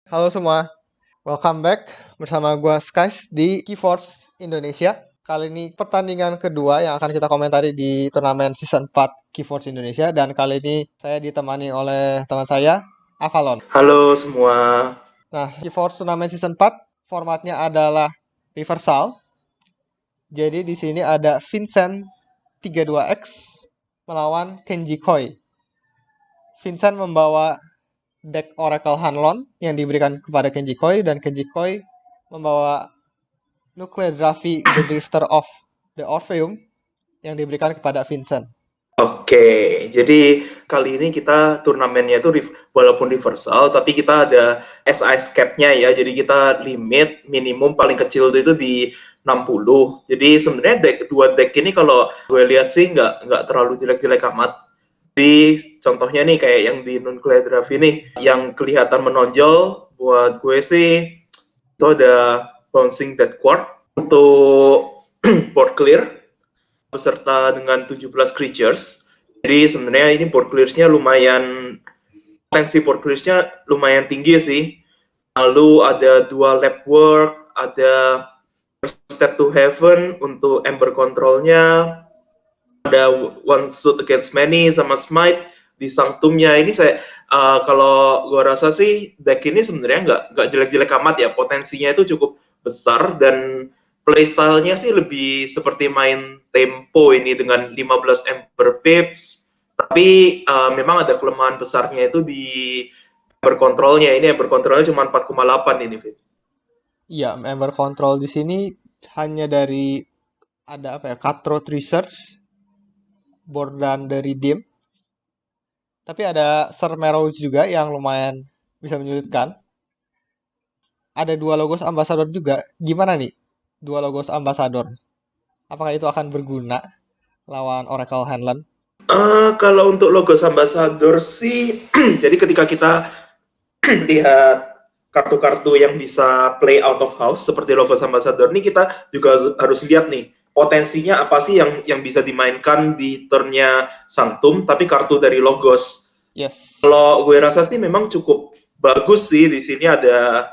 Halo semua, welcome back bersama gua Skies di Keyforce Indonesia. Kali ini pertandingan kedua yang akan kita komentari di turnamen season 4 Keyforce Indonesia, dan kali ini saya ditemani oleh teman saya, Avalon. Halo semua. Nah, Keyforce turnamen season 4 formatnya adalah reversal. Jadi di sini ada Vincent 32X melawan Kenji Koi. Vincent membawa deck Oracle Hanlon yang diberikan kepada Kenji Koi, dan Kenji Koi membawa Nuclear Drafty The Drifter of the Orpheum yang diberikan kepada Vincent. Oke, jadi kali ini kita turnamennya itu walaupun reversal, tapi kita ada size cap-nya ya. Jadi kita limit minimum paling kecil itu di 60. Jadi sebenarnya dua deck ini kalau gue lihat sih nggak terlalu jelek-jelek amat. Di contohnya nih kayak yang di Nuclear Draft ini, yang kelihatan menonjol buat gue sih itu ada Bouncing Dead Quart untuk board clear beserta dengan 17 creatures. Jadi sebenarnya ini board clearsnya lumayan, potensi board clearsnya lumayan tinggi sih. Lalu ada dua lab work, ada Step to Heaven untuk Ember Controlnya, ada One Suit Against Many sama Smite di Sanctumnya. Ini saya kalau gue rasa sih deck ini sebenarnya nggak jelek-jelek amat ya, potensinya itu cukup besar dan playstyle-nya sih lebih seperti main tempo ini dengan 15 Ember Pips, tapi memang ada kelemahan besarnya itu di Ember Control-nya. Ini Ember Control-nya cuma 4,8 ini, Fit. Iya, Ember Control di sini hanya dari ada apa ya, Cutthroat Research, Bordan dari Dim. Tapi ada Sir Merows juga yang lumayan bisa menyulitkan. Ada dua logos Ambassador juga. Gimana nih dua logos Ambassador? Apakah itu akan berguna lawan Oracle Hanlon? Kalau untuk logo Ambassador sih, jadi ketika kita lihat kartu-kartu yang bisa play out of house seperti logo Ambassador ini, kita juga harus lihat nih potensinya apa sih yang bisa dimainkan di turnnya Sanctum tapi kartu dari Logos. Yes. Kalau gue rasa sih memang cukup bagus sih. Di sini ada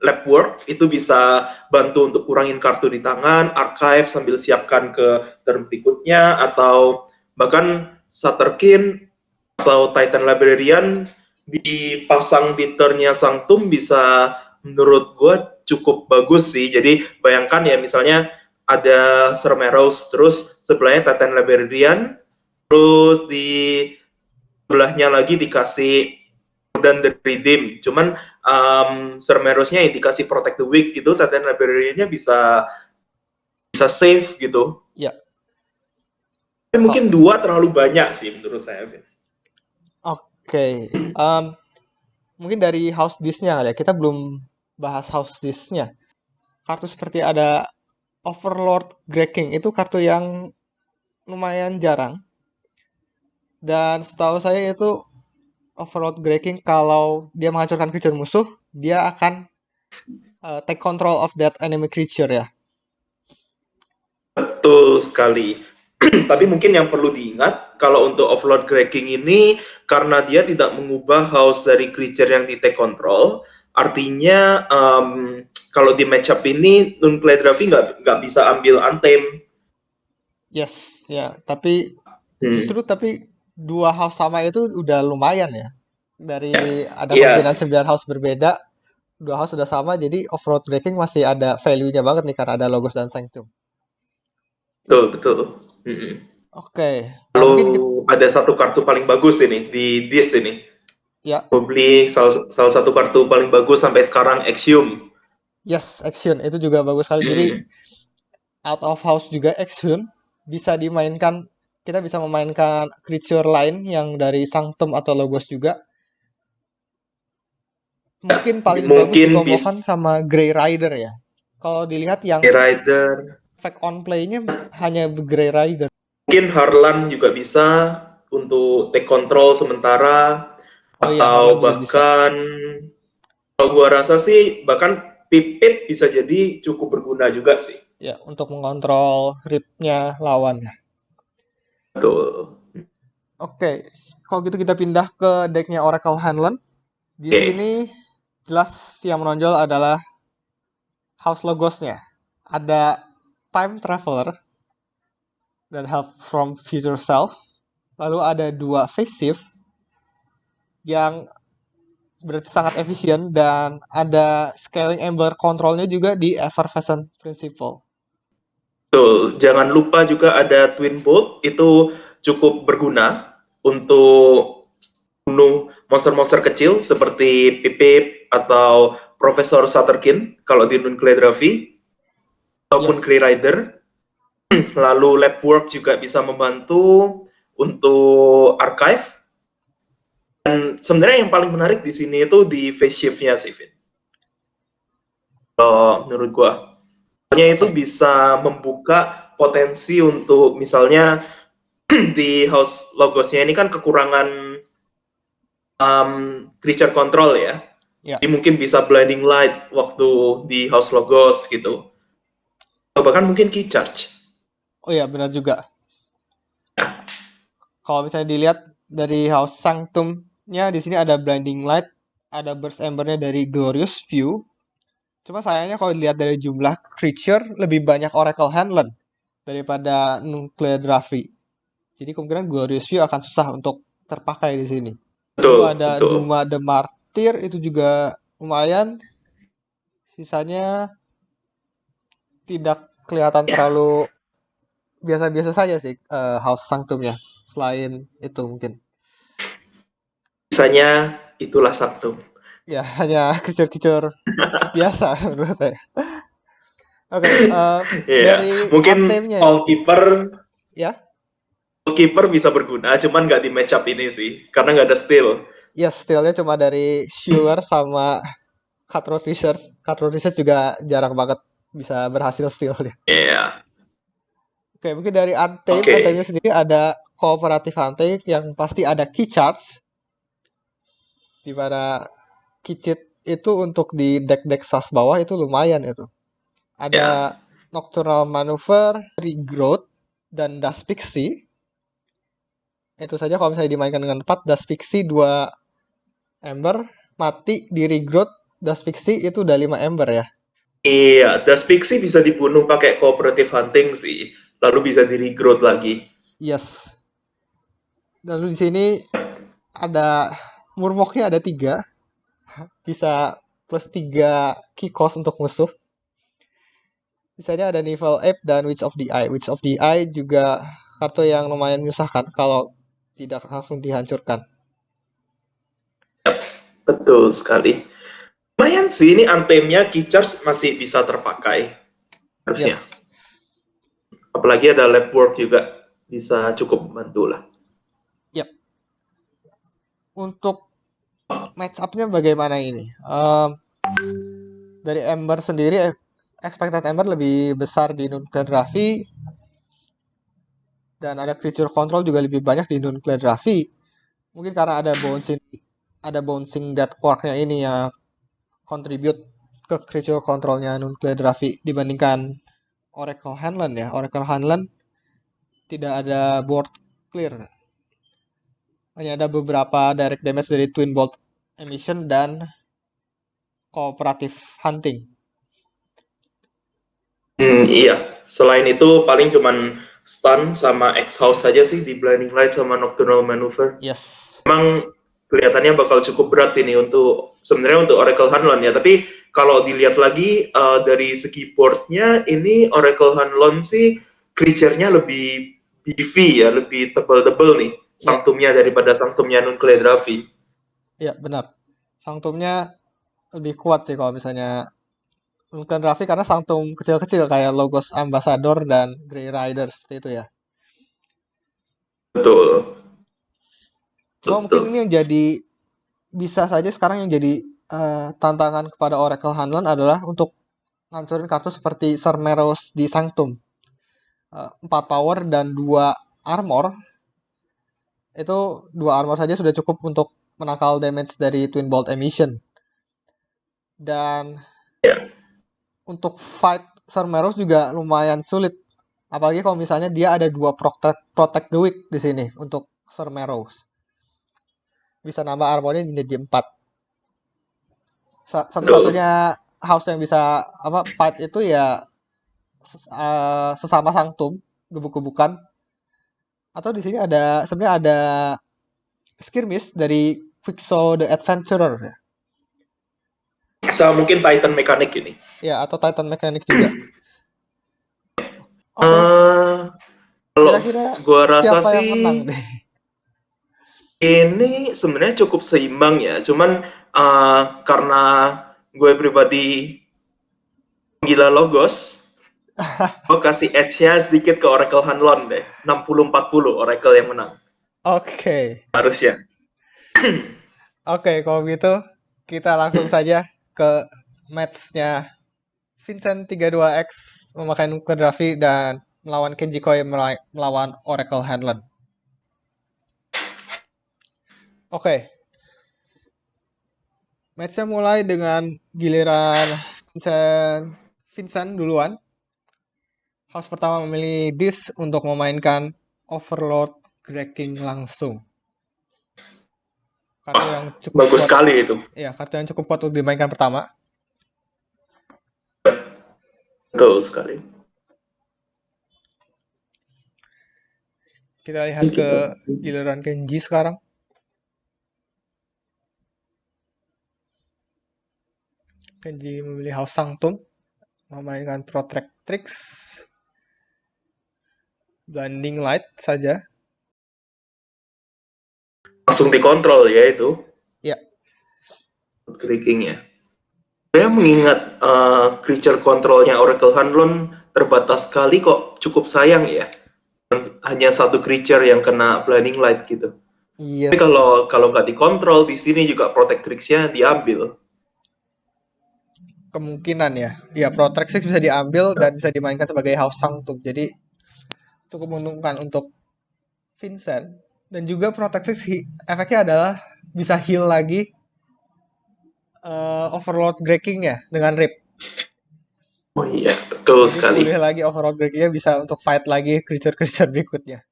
lab work, itu bisa bantu untuk kurangin kartu di tangan, archive sambil siapkan ke turn berikutnya, atau bahkan Sutterkin atau Titan Librarian dipasang di turnnya Sanctum bisa menurut gue cukup bagus sih. Jadi bayangkan ya, misalnya ada Sir Merows, terus sebelahnya Titan Librarian, terus di sebelahnya lagi dikasih dan The Redeem. Cuman Sir Merosnya yang dikasih Protect the Weak gitu, Titan Librarian-nya bisa save gitu. Ya. Tapi mungkin dua terlalu banyak sih menurut saya. Oke. Mungkin dari house disk-nya kali ya. Kita belum bahas house disk-nya. Kartu seperti ada Overlord Greking itu kartu yang lumayan jarang. Dan setahu saya itu Overlord Greking kalau dia menghancurkan creature musuh, dia akan take control of that enemy creature ya. Betul sekali. Tapi mungkin yang perlu diingat, kalau untuk Overlord Greking ini, karena dia tidak mengubah house dari creature yang di take control, artinya kalau di matchup ini, Nunclear Drafty nggak bisa ambil Untamed. Yes, ya. Tapi justru dua house sama itu udah lumayan ya. Dari ada kemungkinan 9 house berbeda, dua house sudah sama, jadi Overlord Greking masih ada value-nya banget nih karena ada Logos dan Sanctum. Betul. Oke. Lalu ada satu kartu paling bagus ini di disk ini. Ya. Probably salah satu kartu paling bagus sampai sekarang, Exhume. Yes, Action itu juga bagus sekali. Jadi out of house juga Exhume bisa dimainkan. Kita bisa memainkan creature lain yang dari Sanctum atau Logos juga. Mungkin paling bagus dikombokan sama Grey Rider ya. Kalau dilihat yang Grey Rider, effect on play-nya hanya Grey Rider. mungkin Harlan juga bisa untuk take control sementara, atau bahkan kalau gua rasa sih bahkan Pipit bisa jadi cukup berguna juga sih. Ya, untuk mengontrol rip-nya lawan. Betul. Oke, kalau gitu kita pindah ke decknya Oracle Hanlon. Di Oke. sini jelas yang menonjol adalah House Logos-nya. Ada Time Traveler dan Help from Future Self. Lalu ada 2 Phase Shift yang berarti sangat efisien, dan ada Scaling Ember Control-nya juga di Effervescent Principle. Betul. Jangan lupa juga ada Twin Bolt, itu cukup berguna untuk bunuh monster-monster kecil seperti Pipip atau Profesor Sutterkin kalau di Nuncleadraphy, ataupun Grey Yes. Rider. Lalu Lab Work juga bisa membantu untuk archive. Dan sebenarnya yang paling menarik di sini itu di phase shift-nya sih, Vin. Menurut gua. Soalnya itu Oke. bisa membuka potensi untuk misalnya di House Logos-nya ini kan kekurangan creature control ya. Ya. Jadi mungkin bisa blinding light waktu di House Logos gitu. Atau bahkan mungkin key charge. Oh iya, benar juga. Kalau misalnya dilihat dari House Sanctum-nya, di sini ada Blinding Light, ada Burst Ember-nya dari Glorious View. Cuma sayangnya kalau dilihat dari jumlah creature, lebih banyak Oracle Handler daripada Nuncleadraphy. Jadi kemungkinan Glorious View akan susah untuk terpakai di sini. Lalu Betul, ada betul. Duma the Martyr, itu juga lumayan. Sisanya tidak kelihatan Ya, terlalu biasa-biasa saja sih, House Sanctum-nya. Selain itu mungkin. misalnya itulah Sabtu. Ya, hanya creature-creature biasa menurut saya. Oke, Iya, dari mungkin itemnya Keeper ya. bisa berguna, cuman nggak di match up ini sih, karena nggak ada steal. Ya, stealnya cuma dari Schuler sama Cutthroat Research. Cutthroat Research juga jarang banget bisa berhasil stealnya. Iya, Oke, mungkin dari Untamed. oke. Untamed-nya sendiri ada kooperatif Untamed yang pasti ada Key Charge, di mana Key Cheat itu untuk di deck-deck sas bawah itu lumayan itu. Ya, Ada Nocturnal Maneuver, Regrowth, dan Dust Pixie. Itu saja kalau misalnya dimainkan dengan tepat. Dust Pixie 2 Ember, mati di Regrowth. Dust Pixie itu udah 5 Ember ya. iya. Dust Pixie bisa dibunuh pakai cooperative hunting sih, lalu bisa di regrowth lagi. Yes. Lalu di sini ada Murmoknya ada 3, bisa plus 3 key cost untuk musuh. Sisanya ada Nivel Ape dan Witch of the Eye. Witch of the Eye juga kartu yang lumayan menyusahkan kalau tidak langsung dihancurkan. Betul sekali. Lumayan sih, ini Untamed-nya key charge masih bisa terpakai harusnya. Yes. Apalagi ada lab work juga, bisa cukup membantu lah. Yap. Untuk match up-nya bagaimana ini? Dari Ember sendiri, expected Ember lebih besar di Nuncleadraphy, dan ada creature control juga lebih banyak di Nuncleadraphy. Mungkin karena ada bouncing death quark-nya ini yang contribute ke creature controlnya Nuncleadraphy dibandingkan Oracle Handland ya. Oracle Handland tidak ada board clear. Hanya ada beberapa direct damage dari Twin Bolt Emission dan Cooperative Hunting. Iya. Selain itu paling cuman stun sama X-House saja sih di Blinding Light sama Nocturnal Maneuver. Yes. Memang kelihatannya bakal cukup berat ini untuk sebenarnya untuk Oracle Hanlon ya. Tapi kalau dilihat lagi dari segi boardnya ini Oracle Hanlon sih creature-nya lebih beefy ya, lebih tebal-tebal nih Ya, sanctumnya daripada sanctumnya Nuncleadraphy. ya benar. Sanctumnya lebih kuat sih kalau misalnya Nuncleadraphy, karena sanctum kecil-kecil kayak Logos Ambassador dan Grey Rider seperti itu ya. Betul. Cuma mungkin Betul. ini yang jadi, bisa saja sekarang yang jadi tantangan kepada Oracle Hanlon adalah untuk ngancurin kartu seperti Cermeros di Sanctum. 4 power dan 2 armor. Itu 2 armor saja sudah cukup untuk menangkal damage dari Twin Bolt Emission. Dan Ya. untuk fight Cermeros juga lumayan sulit. Apalagi kalau misalnya dia ada 2 Protect the Weak di sini untuk Cermeros. Bisa nambah armornya menjadi 4. Betul. Satu-satunya house yang bisa fight itu ya sesama Sanctum, gebuk-gebukan. Atau di sini sebenarnya ada skirmish dari Vixo the Adventurer ya. Bisa mungkin Titan Mechanic ini. Ya, atau Titan Mechanic juga. Oke, Eh, Kalau kira-kira gua rasa siapa yang sih menang deh? ini sebenarnya cukup seimbang ya. Cuman karena gue pribadi gila logos, gue kasih edge-nya sedikit ke Oracle Hanlon deh. 60-40 Oracle yang menang. Oke. Harusnya. Oke, kalau gitu kita langsung saja ke match-nya Vincent 32X memakai Nuclear Drafi dan melawan Kenji Koi melawan Oracle Hanlon. Oke. Match-nya mulai dengan giliran Vincent duluan. House pertama memilih Dis untuk memainkan Overlord Greking langsung. Kartu yang cukup Bagus kuat. sekali itu. Ya, kartu yang cukup kuat untuk dimainkan pertama. Betul sekali. Kita lihat ke giliran Kenji sekarang. Kenji memilih House Sanctum, memainkan Protractrix, Blinding Light saja. Langsung dikontrol ya itu. Ya. Clickingnya. Saya mengingat creature kontrolnya Oracle Hanlon terbatas sekali kok, cukup sayang ya. Hanya satu creature yang kena Blinding Light gitu. Yes. Tapi kalau nggak dikontrol di sini juga Protectrix-nya diambil. Kemungkinan ya. Ya, Protractrix bisa diambil dan bisa dimainkan sebagai House Sanctum. Jadi cukup menguntungkan untuk Vincent. Dan juga Protectrix efeknya adalah bisa heal lagi Overlord Breaking-nya dengan Rip. Oh iya, betul Jadi sekali. pulih lagi Overlord Breaking-nya bisa untuk fight lagi creature-creature berikutnya.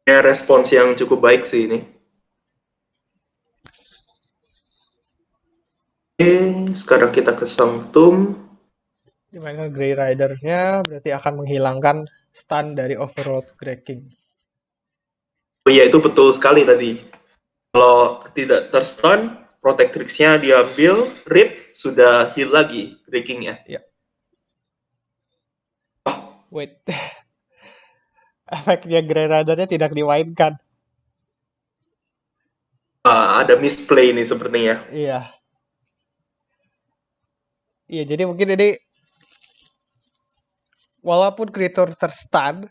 Ya, respons yang cukup baik sih ini. Oke, sekarang kita ke Sanctum. Dimainkan Grey Rider-nya berarti akan menghilangkan stun dari Overlord Breaking. Oh iya, itu betul sekali tadi. Kalau tidak terstun, Protectrix-nya diambil, Rip sudah heal lagi breaking-nya. Ya. Wait. Efeknya Grey Rider-nya tidak dimainkan. Ada misplay nih sepertinya. Iya. Iya, jadi mungkin ini walaupun creature terstun,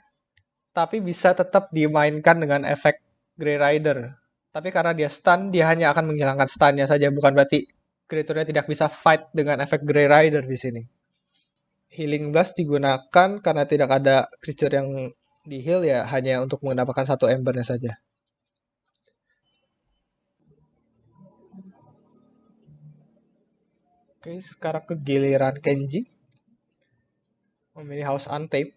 tapi bisa tetap dimainkan dengan efek Grey Rider. Tapi karena dia stun, dia hanya akan menghilangkan stunnya saja, bukan berarti creature-nya tidak bisa fight dengan efek Grey Rider di sini. Healing Blast digunakan karena tidak ada creature yang di heal ya, hanya untuk mendapatkan satu embernya saja. Oke, sekarang ke giliran Kenji. Memilih House Untamed.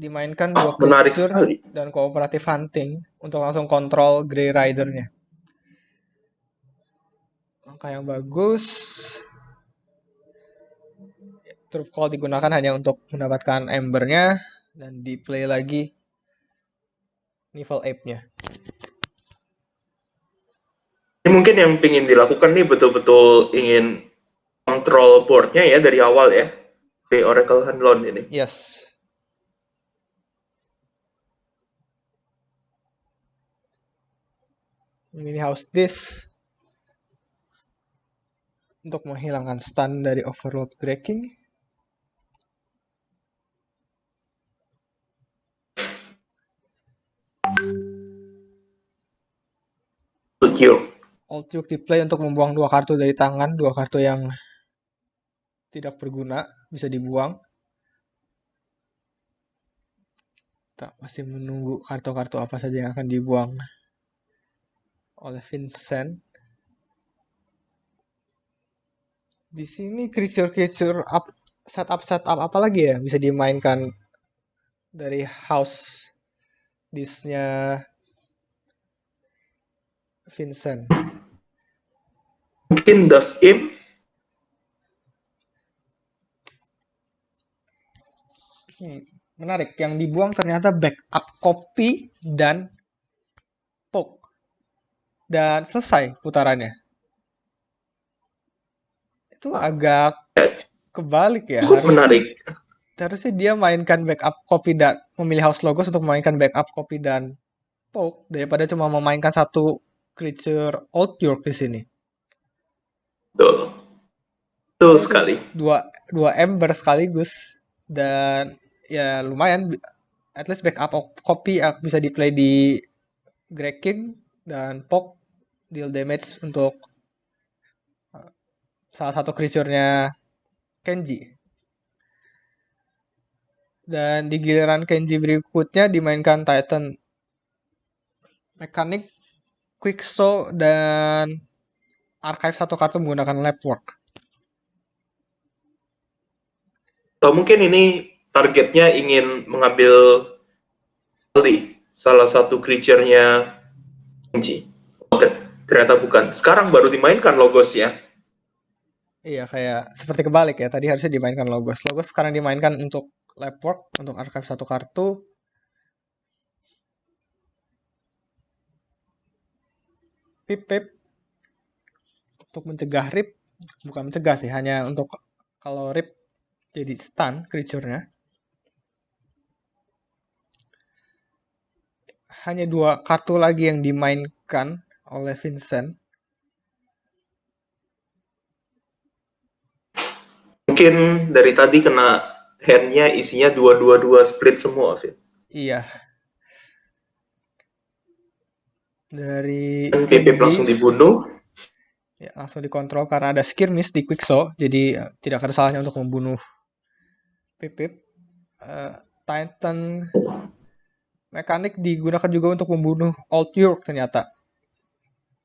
Dimainkan dua Menarik creature sekali. dan cooperative hunting untuk langsung kontrol Grey Rider-nya. Langkah yang bagus. Troop Call digunakan hanya untuk mendapatkan embernya dan di play lagi Nivel Ape-nya. Ini mungkin yang ingin dilakukan nih betul-betul ingin kontrol board-nya ya dari awal ya. Di Oracle Hanlon ini. Yes. Memilih House This untuk menghilangkan stun dari Overload Breaking. Old Duke di play untuk membuang dua kartu dari tangan, dua kartu yang tidak berguna, bisa dibuang. Kita masih menunggu kartu-kartu apa saja yang akan dibuang oleh Vincent. Di sini creature-creature setup apa lagi ya bisa dimainkan dari house disknya Vincent. Mungkin Das Im. Menarik, yang dibuang ternyata backup copy dan poke. Dan selesai putarannya. Itu agak kebalik ya. Cukup menarik. Harusnya dia mainkan backup copy dan memilih house logos untuk memainkan backup copy dan poke daripada cuma memainkan satu creature Old York di sini. Betul. Betul sekali. Dua ember sekaligus. Dan ya lumayan, at least backup copy bisa di play di Grey King, dan poke deal damage untuk salah satu creature-nya Kenji. Dan di giliran Kenji berikutnya dimainkan Titan Mechanic, Quicksaw, dan archive satu kartu menggunakan Labwork. Atau mungkin ini targetnya ingin mengambil salah satu creature-nya Kenji. Oke, ternyata bukan. Sekarang baru dimainkan Logos ya. Iya, kayak seperti kebalik ya. Tadi harusnya dimainkan Logos. Logos sekarang dimainkan untuk Labwork, untuk archive satu kartu. Pip untuk mencegah rip. Bukan mencegah sih, hanya untuk kalau rip jadi stun creature-nya. Hanya 2 kartu lagi yang dimainkan oleh Vincent. Mungkin dari tadi kena hand-nya isinya 2-2-2 split semua, Vin. Iya. Dari Pipip langsung dibunuh. Ya, langsung dikontrol karena ada skirmish di Quicksaw, jadi tidak ada salahnya untuk membunuh Pipip. Titan Mechanic digunakan juga untuk membunuh Old York ternyata.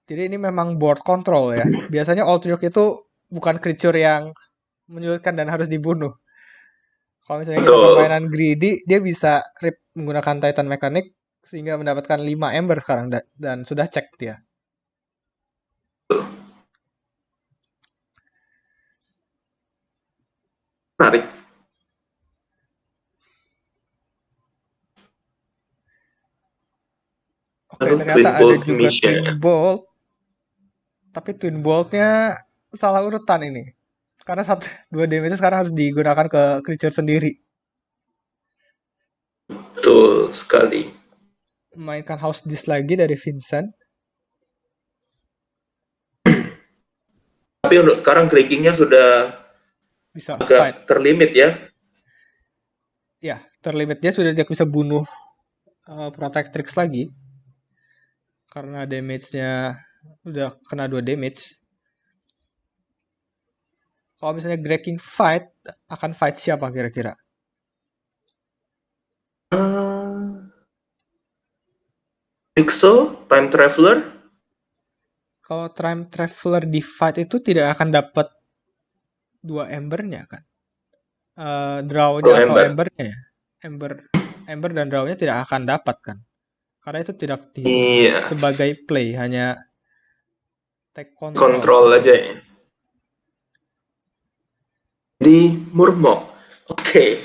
Jadi ini memang board control ya. Biasanya Old York itu bukan creature yang menyulitkan dan harus dibunuh. Kalau misalnya kita permainan greedy, dia bisa rip menggunakan Titan Mechanic sehingga mendapatkan 5 ember sekarang dan sudah cek dia. Menarik. Oke, ternyata ada juga Twin Bolt. Tapi Twin Bolt-nya salah urutan ini. Karena 2 damage sekarang harus digunakan ke creature sendiri. Betul sekali. Mainkan House Disk lagi dari Vincent. Tapi untuk sekarang breakingnya sudah bisa agak fight. Terlimit ya. Ya, terlimit. Dia sudah tidak bisa bunuh Protectrix lagi. Karena damage-nya udah kena 2 damage. Kalau misalnya Breaking fight, akan fight siapa kira-kira? Pixel, Time Traveler? Kalau Time Traveler di fight itu tidak akan dapat 2 embernya kan? Draw-nya atau embernya ya? Ember dan draw-nya tidak akan dapat kan? Karena itu tidak dihitung sebagai play, hanya take control aja ya. Di Murmok. Oke,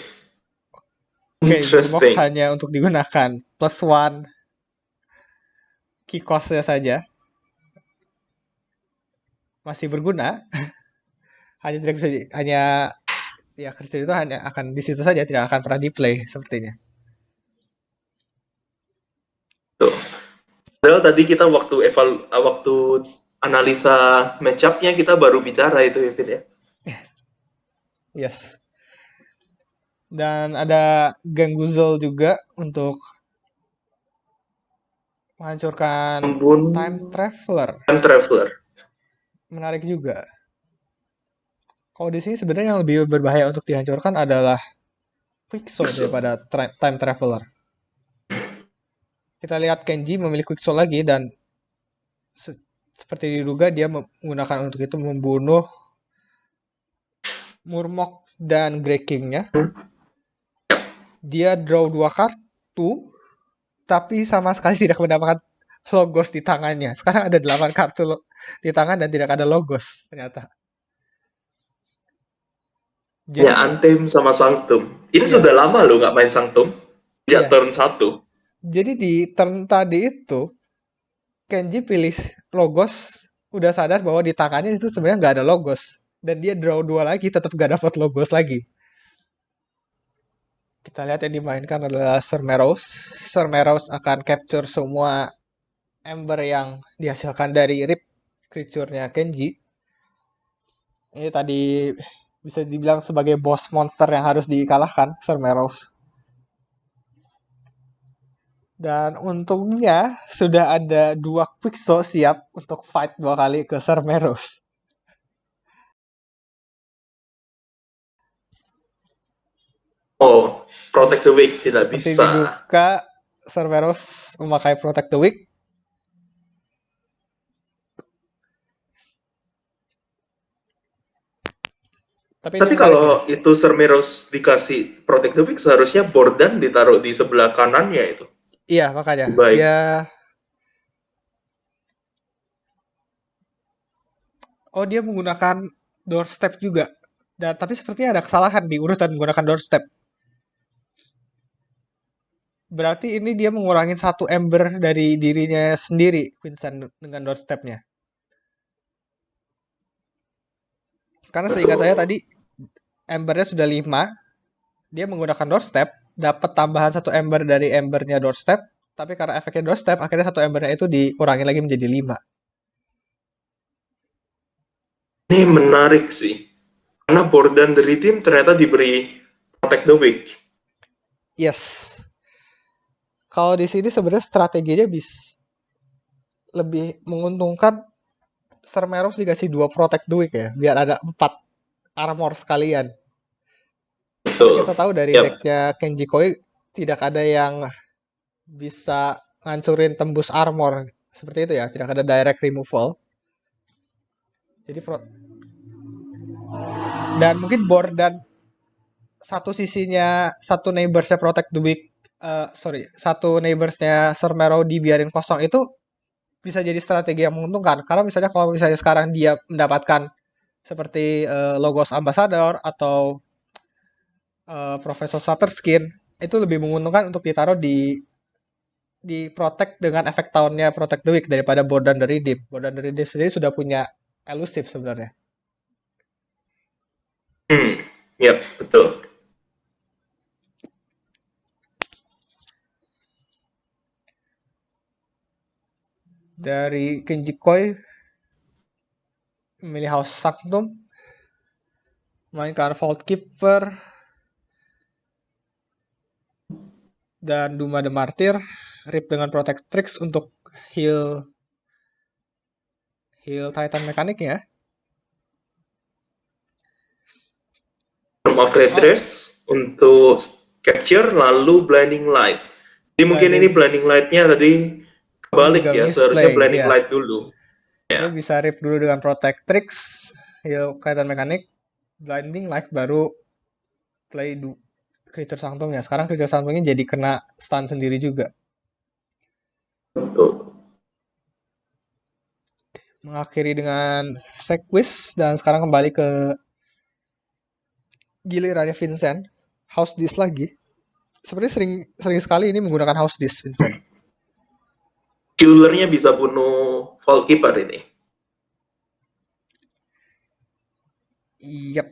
Murmok hanya untuk digunakan +1 key cost-nya saja. Masih berguna. hanya tidak bisa ya creature itu hanya akan di situ saja, tidak akan pernah di play sepertinya. Tuh. Padahal tadi kita waktu analisa match-up-nya kita baru bicara itu ya. Yes. Dan ada Ganguzol juga untuk menghancurkan Time Traveler. Menarik juga. Kalau di sini sebenarnya yang lebih berbahaya untuk dihancurkan adalah Quicksaw daripada Time Traveler. Kita lihat Kenji memilih Quicksaw lagi dan seperti diduga dia menggunakan untuk itu membunuh Murmok dan Greykingnya. Hmm. Dia draw 2 kartu, tapi sama sekali tidak mendapatkan logos di tangannya. Sekarang ada 8 kartu di tangan dan tidak ada logos ternyata. Ya, Jadi Anthem sama Sanctum. Ini iya, sudah lama loh nggak main Sanctum. Sejak iya. turn 1. Jadi di turn tadi itu Kenji pilih logos, udah sadar bahwa di tangannya itu sebenarnya nggak ada logos. Dan dia draw 2 lagi, tetap nggak dapat logos lagi. Kita lihat yang dimainkan adalah Cermeros. Cermeros akan capture semua ember yang dihasilkan dari rip creature-nya Kenji. Ini tadi bisa dibilang sebagai boss monster yang harus dikalahkan, Cermeros. Dan untungnya sudah ada 2 Quixo siap untuk fight 2 kali ke Cermeros. Oh, Jadi Protect the Weak tidak seperti bisa. dibuka, Cerberus memakai Protect the Weak. Tapi ini Tapi menarik ya. kalau itu Cermeros dikasih Protect the Weak, seharusnya Bordan ditaruh di sebelah kanannya itu. Iya, makanya. Lebih baik. Dia menggunakan doorstep juga. Dan tapi sepertinya ada kesalahan di urutan menggunakan doorstep. Berarti ini dia mengurangi 1 ember dari dirinya sendiri, Vincent, dengan doorstepnya. Karena seingat saya Betul. tadi, embernya sudah 5, dia menggunakan doorstep, dapat tambahan 1 ember dari embernya doorstep, tapi karena efeknya doorstep, akhirnya 1 embernya itu dikurangi lagi menjadi 5. Ini menarik sih. Karena Bordan dari tim ternyata diberi Protect the Weak. Yes. Kalau di sini sebenarnya strateginya bisa lebih menguntungkan Cermeros dikasih 2 Protect the Weak ya, biar ada 4 armor sekalian. Karena kita Betul. tahu dari Yap. decknya Kenji Koi tidak ada yang bisa ngancurin tembus armor seperti itu ya, tidak ada direct removal. Jadi dan mungkin board dan satu sisinya satu neighborsnya Protect the Weak, satu neighborsnya Cermero dibiarin kosong itu bisa jadi strategi yang menguntungkan. Karena misalnya kalau misalnya sekarang dia mendapatkan seperti Logos Ambassador atau Profesor Shatterskin, itu lebih menguntungkan untuk ditaruh di protect dengan efek tahunnya Protect the Weak daripada Bordan the Redeem. Bordan the Redeem sendiri sudah punya elusive sebenarnya. Yap, betul. Dari Kenji Koi memilih House Sanctum, mainkan Vault Keeper, dan Duma the Martyr, rip dengan Protectrix untuk heal Titan mekaniknya. Storm of Redress untuk capture, lalu Blinding Light. Jadi mungkin ini Blinding Light-nya tadi kebalik juga ya, seharusnya misplay, Blinding iya. Light dulu. Dia bisa rip dulu dengan Protectrix, heal Titan mekanik, Blinding Light baru play Creature Sanctumnya. Sekarang Creature Sanctumnya jadi kena stun sendiri juga. Betul. Mengakhiri dengan Sequis dan sekarang kembali ke gilirannya Vincent. House Dis lagi. Sebenarnya sering sekali ini menggunakan House Dis, Vincent. Killernya bisa bunuh Vault Keeper ini. Yep.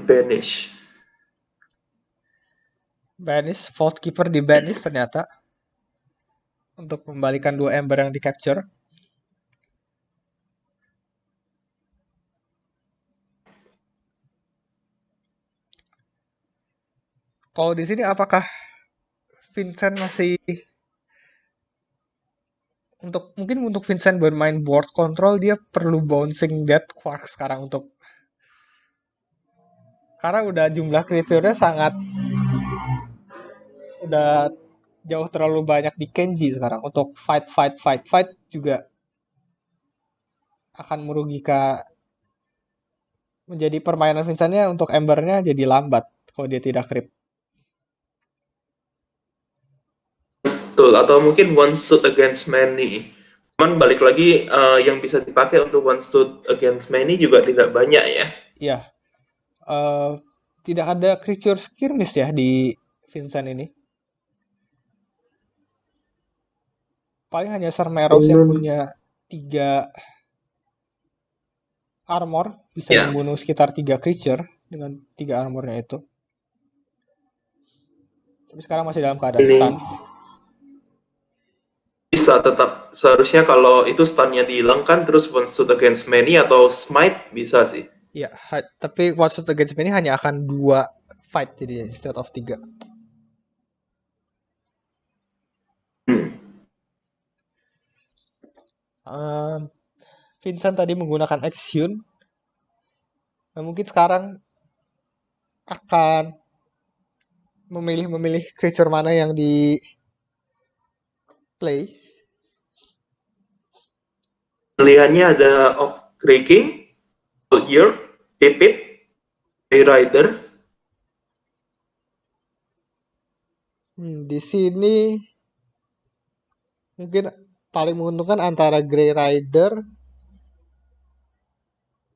Banish. Vault Keeper di banish ternyata. Untuk membalikan 2 ember yang di capture. Kalau di sini apakah Vincent masih mungkin untuk Vincent bermain board control dia perlu bouncing Death Quark sekarang karena udah jumlah creature-nya udah jauh terlalu banyak di Kenji sekarang untuk fight juga akan merugikan menjadi permainan Vincentnya untuk Embernya jadi lambat kalau dia tidak creep. Betul, atau mungkin one stood against many. Cuman balik lagi yang bisa dipakai untuk one stood against many juga tidak banyak ya. Iya, tidak ada creature skirmish ya di Vincent ini. Paling hanya Cermeros yang punya 3 armor, bisa Ya, membunuh sekitar 3 creature dengan 3 armornya itu. Tapi sekarang masih dalam keadaan ini stance. bisa tetap seharusnya kalau itu stunnya dihilangkan terus one stood against many atau smite bisa sih. Ya, tapi One Shot Against Me ini hanya akan 2 fight jadinya instead of 3. Hmm. Vincent tadi menggunakan Exhune. Nah, mungkin sekarang akan memilih creature mana yang di play. Pilihannya ada of Breaking, Year, Pipit, Rider. Di sini mungkin paling menguntungkan antara Grey Rider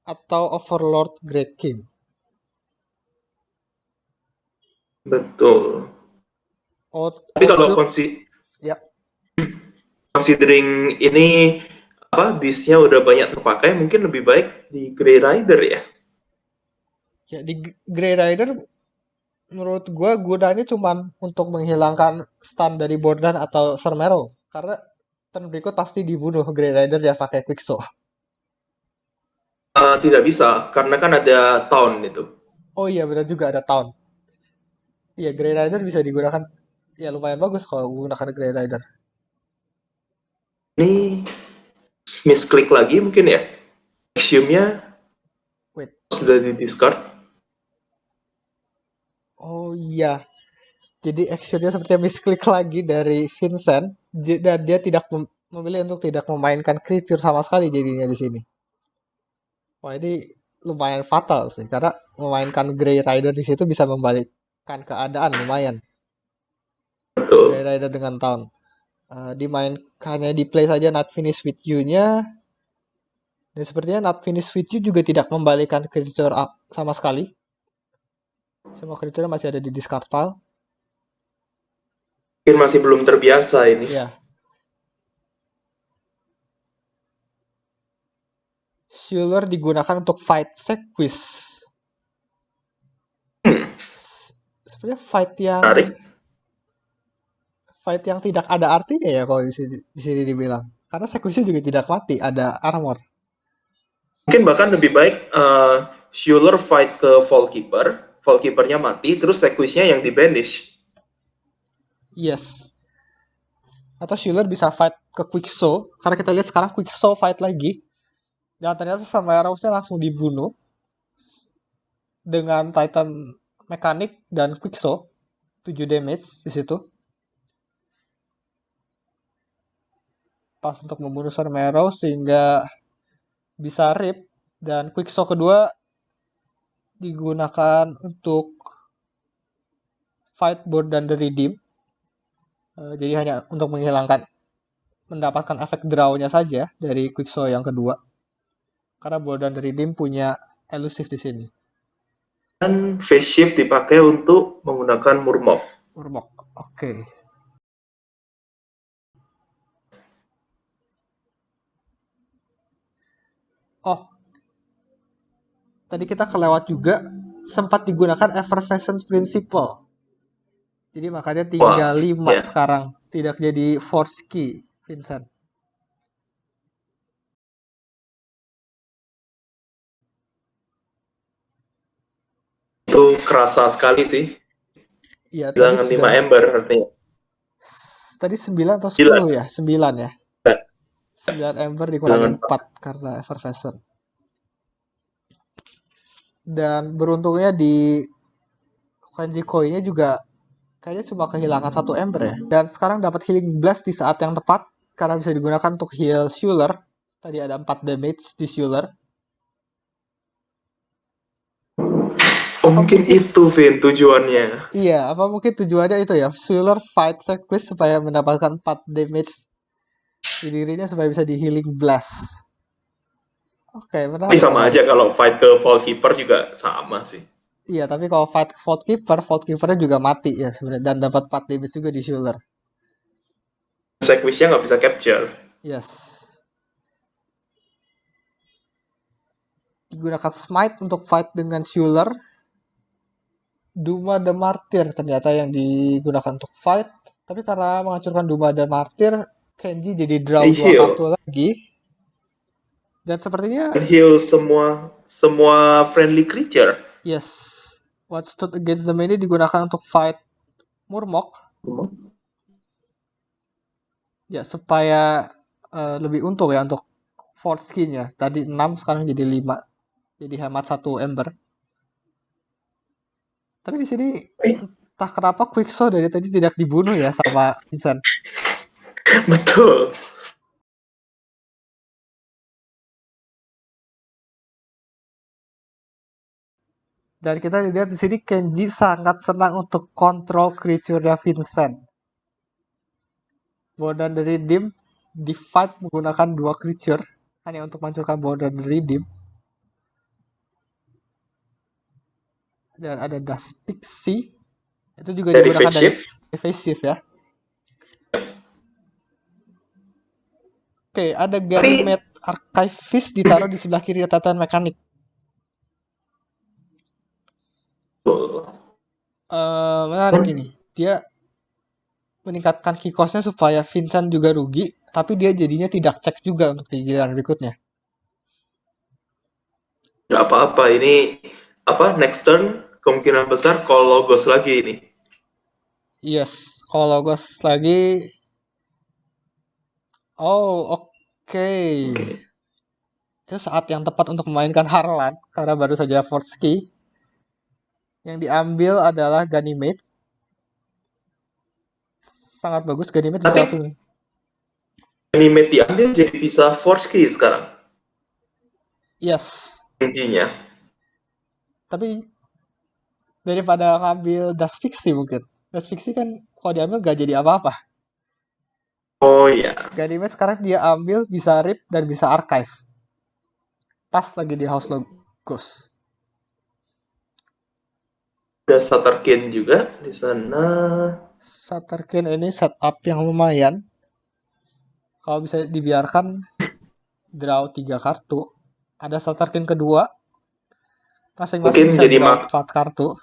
atau Overlord Grey King. Betul. Tapi kalau ya, considering ini bisnya udah banyak terpakai, mungkin lebih baik di Grey Rider ya. ya di Grey Rider menurut gue gunanya cuma untuk menghilangkan stun dari Bordan atau Cermero. Karena turn berikut pasti dibunuh Grey Rider dia pakai Quicksaw. Tidak bisa, karena kan ada Town itu. Oh iya benar juga ada Town. Iya Grey Rider bisa digunakan. Ya lumayan bagus kalau menggunakan Grey Rider. Ini misklik lagi mungkin ya. Axiom-nya Wait. sudah di discard. Oh iya. Jadi actionnya sepertinya misklik lagi dari Vincent. Dan dia tidak memilih untuk tidak memainkan creature sama sekali jadinya di sini. Wah ini lumayan fatal sih. Karena memainkan Grey Rider di situ bisa membalikkan keadaan lumayan. Betul. Grey Rider dengan Town. Hanya di play saja Not Finish With You-nya. Dan sepertinya Not Finish With You juga tidak membalikan creature sama sekali. Semua creature masih ada di discard pile. Mungkin masih belum terbiasa ini. Iya. Shuler digunakan untuk fight Sequis. Sebenarnya fight yang tidak ada artinya ya kalau di sini dibilang. Karena Sequisnya juga tidak mati, ada armor. Mungkin bahkan lebih baik Shuler fight ke Vaultkeeper-nya mati, terus Sequisnya yang di-banish. Yes. Atau Shuler bisa fight ke Quicksaw, karena kita lihat sekarang Quicksaw fight lagi. Dan ternyata sama Arrows-nya langsung dibunuh dengan Titan Mekanik dan Quicksaw. 7 damage di situ. Pas untuk membunuh Cermero sehingga bisa rip. Dan Quicksaw kedua digunakan untuk fight board dan the redeem. Jadi hanya untuk mendapatkan efek draw-nya saja dari Quicksaw yang kedua. Karena board dan the redeem punya elusive di sini. Dan phase shift dipakai untuk menggunakan Murmok. Oke. Oh, tadi kita kelewat juga sempat digunakan Effervescence Principle. Jadi makanya tinggal 5 sekarang. Tidak jadi force key, Vincent. Itu kerasa sekali sih. Iya, tadi 5 ember artinya. Tadi 9 atau 10 ya? 9 ya? 9 ember dikurangi 4 karena Effervescent. Dan beruntungnya di Kenji Koi-nya juga kayaknya cuma kehilangan 1 ember ya. Dan sekarang dapat Healing Blast di saat yang tepat karena bisa digunakan untuk heal Shuler. Tadi ada 4 damage di Shuler. Oh, mungkin itu, Vin, tujuannya. Iya, apa mungkin tujuannya itu ya? Shuler fight Sequis supaya mendapatkan 4 damage di dirinya supaya bisa di healing blast. Oke, Tapi menarik, sama menarik. aja kalau fight ke Vault Keeper juga sama sih. Iya, tapi kalau fight Vault Keepernya juga mati ya sebenarnya dan dapat 4 damage juga di Shuler. Sequisnya nggak bisa capture. Yes. Digunakan smite untuk fight dengan Shuler. Duma the Martyr ternyata yang digunakan untuk fight. Tapi karena menghancurkan Duma the Martyr, Kenji jadi draw Jadi 2 heal. kartu lagi. Dan sepertinya, Dan heal semua friendly creature. yes, What Stood Against Them ini digunakan untuk fight Murmok. Ya, supaya lebih untung ya untuk Fort Skin-nya. Tadi 6, sekarang jadi 5. Jadi hemat 1 Ember. Tapi di sini entah kenapa Quicksaw dari tadi tidak dibunuh ya sama Vincent. Betul. Dan kita lihat di sini Kenji sangat senang untuk kontrol creature-nya Vincent. Border the Redeem di fight menggunakan 2 creature hanya untuk menghancurkan Border the Redeem. Dan ada Dust Pixie. Itu juga Dari digunakan Face dari Shift. Face Shift ya. Oke, ada Ganymede Archivist ditaruh di sebelah kiri Titan Mechanic. Menarik ini. Dia meningkatkan key cost-nya supaya Vincent juga rugi, tapi dia jadinya tidak cek juga untuk di giliran berikutnya. Nggak apa-apa, ini next turn kemungkinan besar call Logos lagi ini. Yes, kalau Logos lagi. Oh, oke. Itu saat yang tepat untuk memainkan Harlan karena baru saja force key. Yang diambil adalah Ganymede. Sangat bagus, Ganymede bisa langsung. Ganymede diambil jadi bisa force key sekarang. Yes. Intinya. Tapi daripada ngambil Dust Pixie mungkin. Dust Pixie kan kalau diambil gak jadi apa-apa. Oh iya. Ganymede sekarang dia ambil bisa rip dan bisa archive. Pas lagi di House Logos. Ada Satterkin juga di sana. Satterkin ini setup yang lumayan. Kalau bisa dibiarkan draw 3 kartu. Ada Satterkin kedua. Masing-masing Mungkin bisa jadi draw 4 kartu.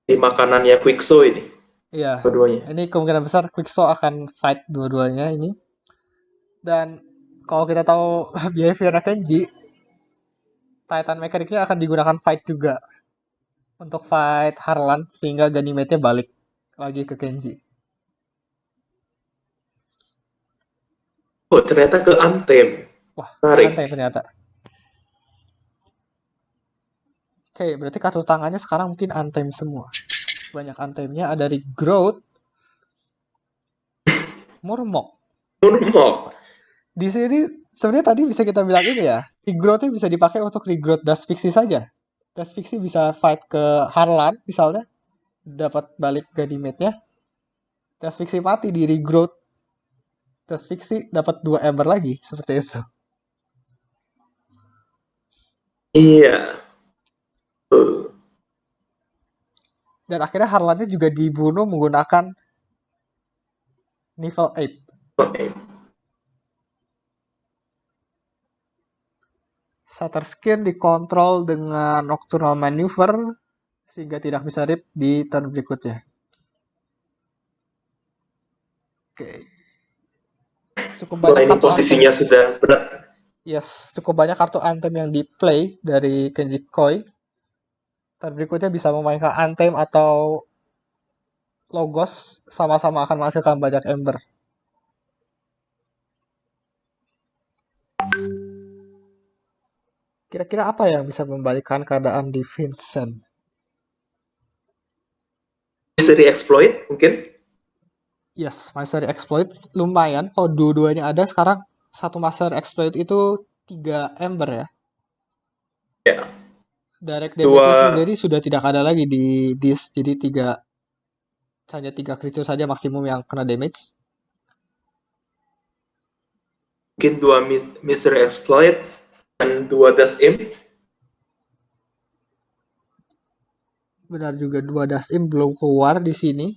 Di makanannya Quicksaw ini. Iya. Keduanya. Ini kemungkinan besar Quicksaw akan fight dua-duanya ini. Dan kalau kita tahu behavior Kenji, Titan Mechanic-nya akan digunakan fight juga. Untuk fight Harlan sehingga Ganymede-nya balik lagi ke Kenji. Oh, ternyata ke Anthem. Wah, Menarik. Anthem ternyata. Oke, berarti kartu tangannya sekarang mungkin Anthem semua. Banyak Anthemnya, ada Regrowth, Murmok. Di sini sebenarnya tadi bisa kita bilang ini ya, Regrowth-nya bisa dipakai untuk Regrowth Dust Pixie saja. Dust Pixie bisa fight ke Harlan misalnya, dapat balik Ganymede-nya. Dust Pixie mati di Regrowth. Dust Pixie dapat 2 Ember lagi, seperti itu. Iya. Dan akhirnya Harlan-nya juga dibunuh menggunakan Nivel 8. Shatterskin dikontrol dengan Nocturnal Maneuver sehingga tidak bisa rip di turn berikutnya. Oke. Cukup banyak kartu posisinya Anthem. sudah berat. Yes, cukup banyak kartu Anthem yang di play dari Kenji Koi. Turn berikutnya bisa memainkan Anthem atau Logos, sama-sama akan menghasilkan banyak Ember. Kira-kira apa yang bisa membalikkan keadaan di Vincent? Misteri Exploit mungkin? Yes, Master Exploit lumayan. Kalau dua-duanya ada sekarang, satu Master Exploit itu 3 Ember ya. Ya. Direct damage-nya Dua, sendiri sudah tidak ada lagi di disk, jadi hanya 3 creature saja maksimum yang kena damage. mungkin 2 Mystery Exploit dan 2 Dust Imp. Benar juga 2 Dust Imp belum keluar di sini.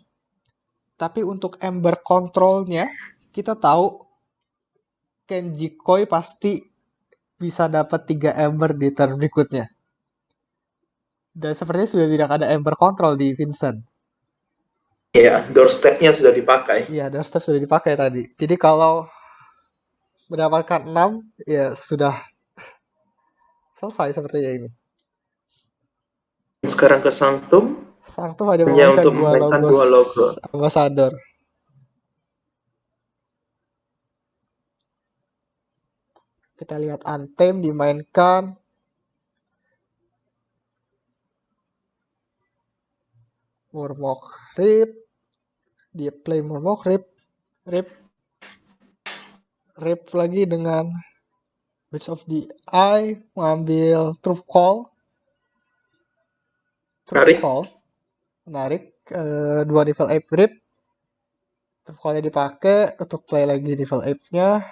Tapi untuk Ember Control-nya, kita tahu Kenji Koi pasti bisa dapat 3 Ember di turn berikutnya. Dan sepertinya sudah tidak ada Ember Control di Vincent. Ya, doorstep-nya sudah dipakai. Iya, doorstep sudah dipakai tadi. Jadi kalau mendapatkan 6, ya sudah selesai sepertinya ini. Sekarang ke Sanctum, Sanctum hanya hanya memainkan untuk memainkan 2 logo. Ambassador. Kita lihat Untamed dimainkan. Murmok Rip. Dia play Murmok Rip. Rip lagi dengan Witch of the Eye. Mengambil Troop Call. Menarik. 2 level 8 Rip. Troop Call-nya dipakai untuk play lagi level 8-nya.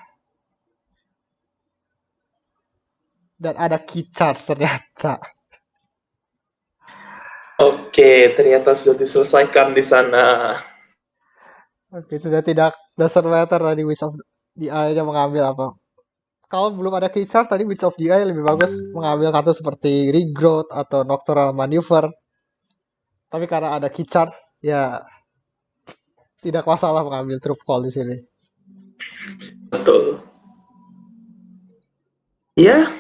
Dan ada key charge ternyata. Oke, ternyata sudah diselesaikan di sana. Oke, sudah tidak doesn't matter tadi Witch of the Eye-nya mengambil apa. Kalau belum ada key charge tadi Witch of the Eye lebih bagus mengambil kartu seperti Regrowth atau Nocturnal Maneuver. Tapi karena ada key charge, ya tidak masalah mengambil Troop Call di sini. Betul. Ya,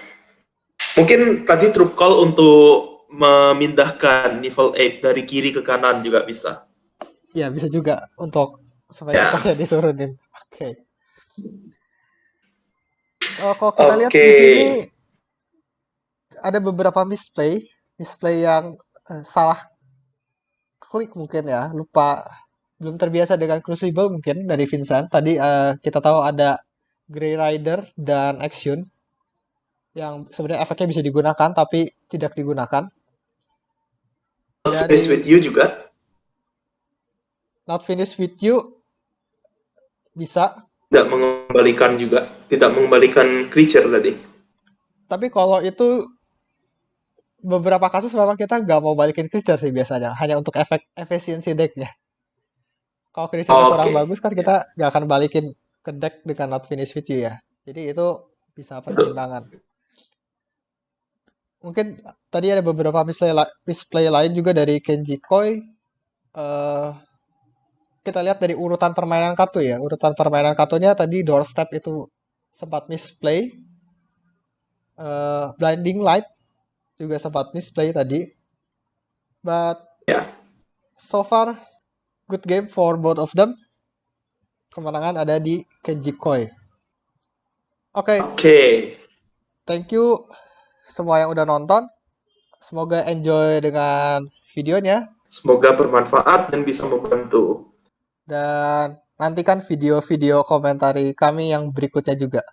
mungkin tadi Troop Call untuk memindahkan level 8 dari kiri ke kanan juga bisa. Ya, bisa juga untuk supaya kosnya diturunin. Oke. Kalau kita lihat di sini ada beberapa misplay yang salah klik mungkin ya, lupa, belum terbiasa dengan Crucible mungkin dari Vincent. Tadi kita tahu ada Grey Rider dan Action yang sebenarnya efeknya bisa digunakan tapi tidak digunakan. Not Finish With You juga. Not Finish With You bisa. Tidak mengembalikan juga, tidak mengembalikan creature tadi. Tapi kalau itu beberapa kasus memang kita nggak mau balikin creature sih biasanya, hanya untuk efek efisiensi decknya. Kalau creature-nya kurang bagus kan kita nggak akan balikin ke deck dengan Not Finish With You ya. Jadi itu bisa pertimbangan. Mungkin tadi ada beberapa misplay lain juga dari Kenji Koi. Kita lihat dari urutan permainan kartu ya. Urutan permainan kartunya tadi Doorstep itu sempat misplay. Blinding Light juga sempat misplay tadi. But so far good game for both of them. Kemenangan ada di Kenji Koi. Oke. Thank you semua yang udah nonton. Semoga enjoy dengan videonya. Semoga bermanfaat dan bisa membantu. Dan nantikan video-video komentari kami yang berikutnya juga.